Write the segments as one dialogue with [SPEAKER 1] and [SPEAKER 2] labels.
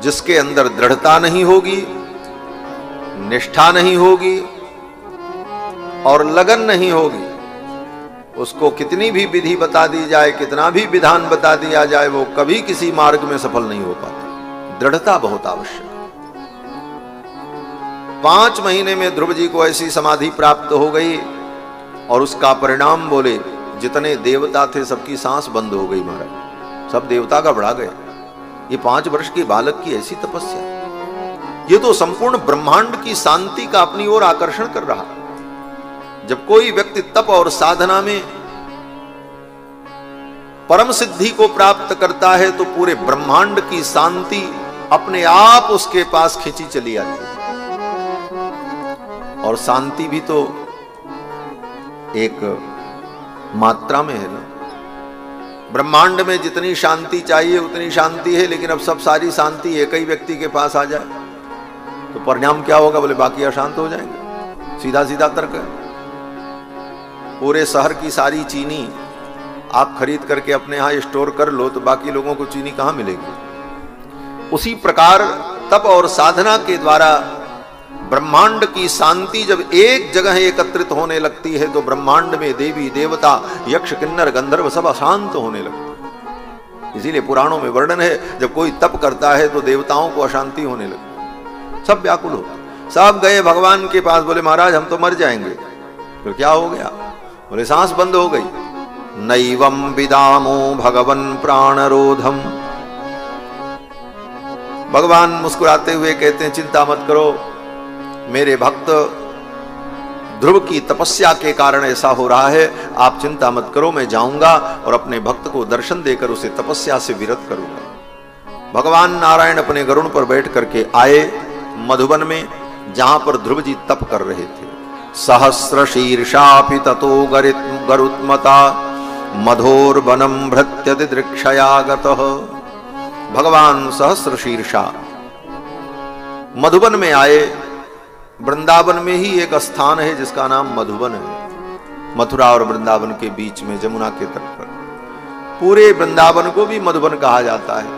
[SPEAKER 1] जिसके अंदर दृढ़ता नहीं होगी, निष्ठा नहीं होगी और लगन नहीं होगी, उसको कितनी भी विधि बता दी जाए, कितना भी विधान बता दिया जाए, वो कभी किसी मार्ग में सफल नहीं हो पाता। दृढ़ता बहुत आवश्यक। 5 महीने में ध्रुव जी को ऐसी समाधि प्राप्त हो गई और उसका परिणाम बोले जितने देवता थे सबकी सांस बंद हो गई महाराज, सब देवता का बढ़ा गए। ये 5 वर्ष के बालक की ऐसी तपस्या, ये तो संपूर्ण ब्रह्मांड की शांति का अपनी ओर आकर्षण कर रहा। जब कोई व्यक्ति तप और साधना में परम सिद्धि को प्राप्त करता है तो पूरे ब्रह्मांड की शांति अपने आप उसके पास खींची चली आती है। और शांति भी तो एक मात्रा में है ना। ब्रह्मांड में जितनी शांति चाहिए उतनी शांति है, लेकिन अब सब सारी शांति एक ही व्यक्ति के पास आ जाए तो परिणाम क्या होगा? बोले बाकी अशांत हो जाएंगे। सीधा सीधा तर्क है। पूरे शहर की सारी चीनी आप खरीद करके अपने यहां स्टोर कर लो तो बाकी लोगों को चीनी कहां मिलेगी? उसी प्रकार तप और साधना के द्वारा ब्रह्मांड की शांति जब एक जगह एकत्रित होने लगती है तो ब्रह्मांड में देवी देवता यक्ष किन्नर गंधर्व सब अशांत होने लगते हैं। इसीलिए पुराणों में वर्णन है जब कोई तप करता है तो देवताओं को अशांति होने लगती, सब व्याकुल हो। सब गए भगवान के पास, बोले महाराज हम तो मर जाएंगे। फिर क्या हो गया? बोले सांस बंद हो गई। नैवं विदामो भगवन प्राणरोधम। भगवान मुस्कुराते हुए कहते हैं चिंता मत करो, मेरे भक्त ध्रुव की तपस्या के कारण ऐसा हो रहा है, आप चिंता मत करो, मैं जाऊंगा और अपने भक्त को दर्शन देकर उसे तपस्या से विरत करूंगा। भगवान नारायण अपने गरुड़ पर बैठ करके आए मधुबन में, जहां पर ध्रुव जी तप कर रहे थे। सहस्र शीर्षापि ततो गरुत्मता मधोर्वनम भृत्यति दृक्षयागतः। भगवान सहस्र शीर्षा मधुबन में आए। वृंदावन में ही एक स्थान है जिसका नाम मधुबन है, मथुरा और वृंदावन के बीच में जमुना के तट पर। पूरे वृंदावन को भी मधुबन कहा जाता है,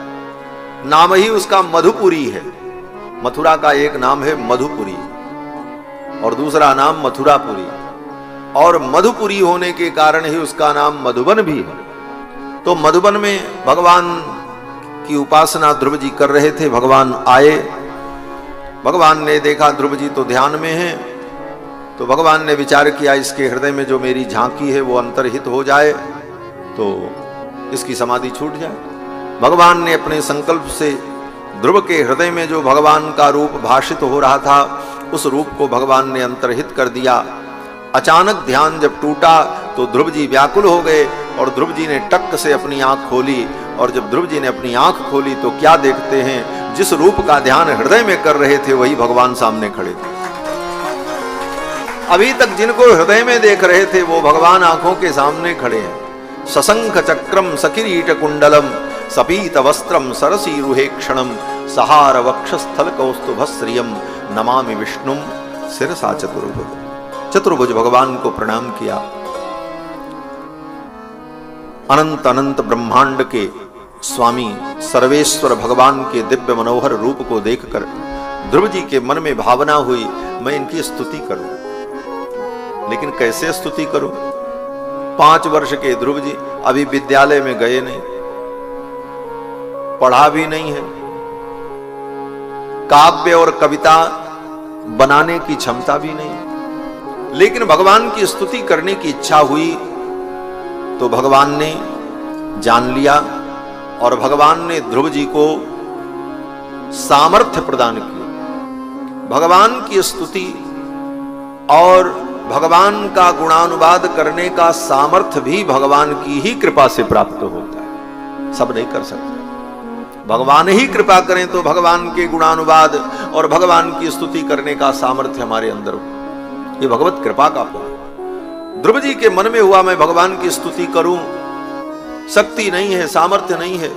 [SPEAKER 1] नाम ही उसका मधुपुरी है। मथुरा का एक नाम है मधुपुरी और दूसरा नाम मथुरापुरी, और मधुपुरी होने के कारण ही उसका नाम मधुबन भी है। तो मधुबन में भगवान की उपासना ध्रुव जी कर रहे थे। भगवान आए, भगवान ने देखा ध्रुव जी तो ध्यान में हैं, तो भगवान ने विचार किया इसके हृदय में जो मेरी झांकी है वो अंतर्हित हो जाए तो इसकी समाधि छूट जाए। भगवान ने अपने संकल्प से ध्रुव के हृदय में जो भगवान का रूप भाषित हो रहा था उस रूप को भगवान ने अंतर्हित कर दिया। अचानक ध्यान जब टूटा तो ध्रुव जी व्याकुल हो गए और ध्रुव जी ने टक से अपनी आंख खोली, और जब ध्रुव जी ने अपनी आंख खोली तो क्या देखते हैं? जिस रूप का ध्यान हृदय में कर रहे थे वही भगवान सामने खड़े थे। अभी तक जिनको हृदय में देख रहे थे वो भगवान आंखों के सामने खड़े हैं। सशंख चक्रम सकिरीट कुंडलम सपीत वस्त्रम सरसी रुहेक्षणम सहार वक्षस्थल कौस्तुभश्रियम नमामि विष्णुम शिरसा चतुर्भुज। चतुर्भुज भगवान को प्रणाम किया। अनंत अनंत ब्रह्मांड के स्वामी सर्वेश्वर भगवान के दिव्य मनोहर रूप को देखकर ध्रुव जी के मन में भावना हुई मैं इनकी स्तुति करूं, लेकिन कैसे स्तुति करूं? 5 वर्ष के ध्रुव जी अभी विद्यालय में गए नहीं, पढ़ा भी नहीं है, काव्य और कविता बनाने की क्षमता भी नहीं, लेकिन भगवान की स्तुति करने की इच्छा हुई तो भगवान ने जान लिया और भगवान ने ध्रुव जी को सामर्थ्य प्रदान किया। भगवान की स्तुति और भगवान का गुणानुवाद करने का सामर्थ्य भी भगवान की ही कृपा से प्राप्त होता है, सब नहीं कर सकते। भगवान ही कृपा करें तो भगवान के गुणानुवाद और भगवान की स्तुति करने का सामर्थ्य हमारे अंदर हो। ये भगवत कृपा का फल। ध्रुव जी के मन में हुआ मैं भगवान की स्तुति करूं, शक्ति नहीं है, सामर्थ्य नहीं है,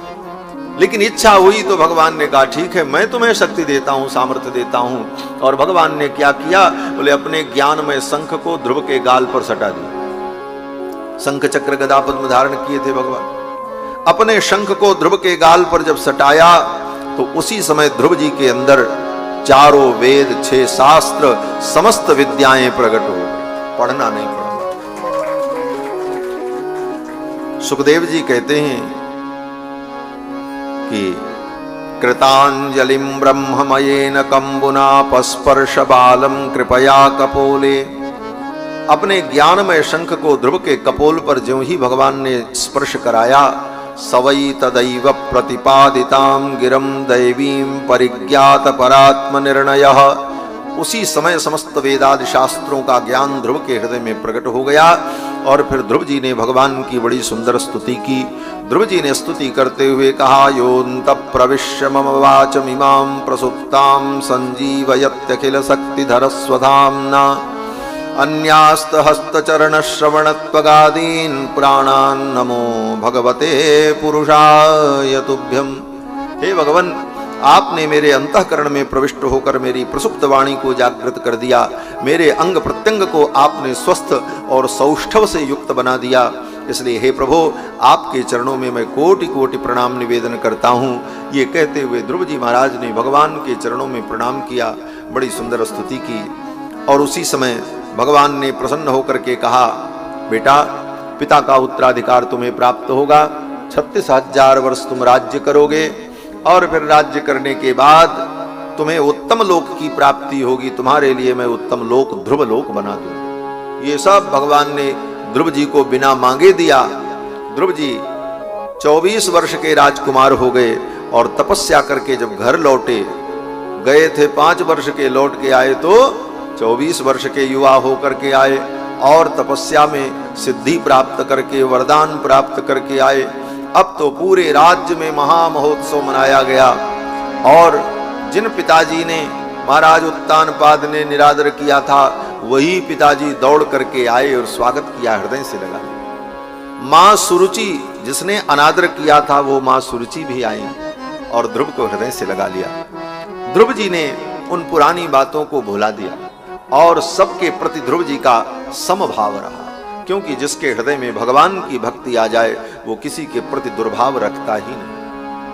[SPEAKER 1] लेकिन इच्छा हुई तो भगवान ने कहा ठीक है मैं तुम्हें शक्ति देता हूं, सामर्थ्य देता हूं। और भगवान ने क्या किया? बोले अपने ज्ञानमय शंख को ध्रुव के गाल पर सटा दिया। शंख चक्र गदा पद्म धारण किए थे भगवान। अपने शंख को ध्रुव के गाल पर जब सटाया तो उसी समय ध्रुव जी के अंदर चारों वेद, 6 शास्त्र, समस्त विद्याएं प्रकट हो गई। पढ़ना नहीं पड़ा। सुखदेव जी कहते हैं कि कृतांजलिं ब्रह्ममयेन कंबुना पस्पर्श बालम कृपया कपोले। अपने ज्ञानमय शंख को ध्रुव के कपोल पर ज्यों ही भगवान ने स्पर्श कराया, सवई तदैव प्रतिपादितां गिरं दैवीं परिज्ञात परात्म निर्णयः। उसी समय समस्त वेदादि शास्त्रों का ज्ञान ध्रुव के हृदय में प्रकट हो गया। और फिर ध्रुव जी ने भगवान की बड़ी सुंदर स्तुति की। ध्रुव जी ने स्तुति करते हुए कहा, योऽन्त प्रविश्य मम वाचमिमां प्रसुप्तां संजीवयत्यखिल शक्तिधर स्वधाम्ना अन्यास्त हस्तचरण श्रवणत्वगादीन् प्राणान् नमो भगवते पुरुषाय तुभ्यम्। हे भगवान, आपने मेरे अंतःकरण में प्रविष्ट होकर मेरी प्रसुप्त वाणी को जागृत कर दिया। मेरे अंग प्रत्यंग को आपने स्वस्थ और सौष्ठव से युक्त बना दिया। इसलिए हे प्रभु, आपके चरणों में मैं कोटि कोटि प्रणाम निवेदन करता हूँ। ये कहते हुए ध्रुव जी महाराज ने भगवान के चरणों में प्रणाम किया, बड़ी सुंदर स्तुति की। और उसी समय भगवान ने प्रसन्न होकर के कहा, बेटा, पिता का उत्तराधिकार तुम्हें प्राप्त होगा। 36,000 वर्ष तुम राज्य करोगे और फिर राज्य करने के बाद तुम्हें उत्तम लोक की प्राप्ति होगी। तुम्हारे लिए मैं उत्तम लोक ध्रुव लोक बना दूं। ये सब भगवान ने ध्रुव जी को बिना मांगे दिया। ध्रुव जी 24 वर्ष के राजकुमार हो गए और तपस्या करके जब घर लौटे, गए थे 5 वर्ष के, लौट के आए तो 24 वर्ष के युवा होकर के आए और तपस्या में सिद्धि प्राप्त करके, वरदान प्राप्त करके आए। अब तो पूरे राज्य में महामहोत्सव मनाया गया और जिन पिताजी ने महाराज उत्तानपाद ने निरादर किया था, वही पिताजी दौड़ करके आए और स्वागत किया, हृदय से लगा। मां सुरुचि जिसने अनादर किया था, वो मां सुरुचि भी आई और ध्रुव को हृदय से लगा लिया। ध्रुव जी ने उन पुरानी बातों को भुला दिया और सबके प्रति ध्रुव जी का समभाव रहा, क्योंकि जिसके हृदय में भगवान की भक्ति आ जाए वो किसी के प्रति दुर्भाव रखता ही नहीं।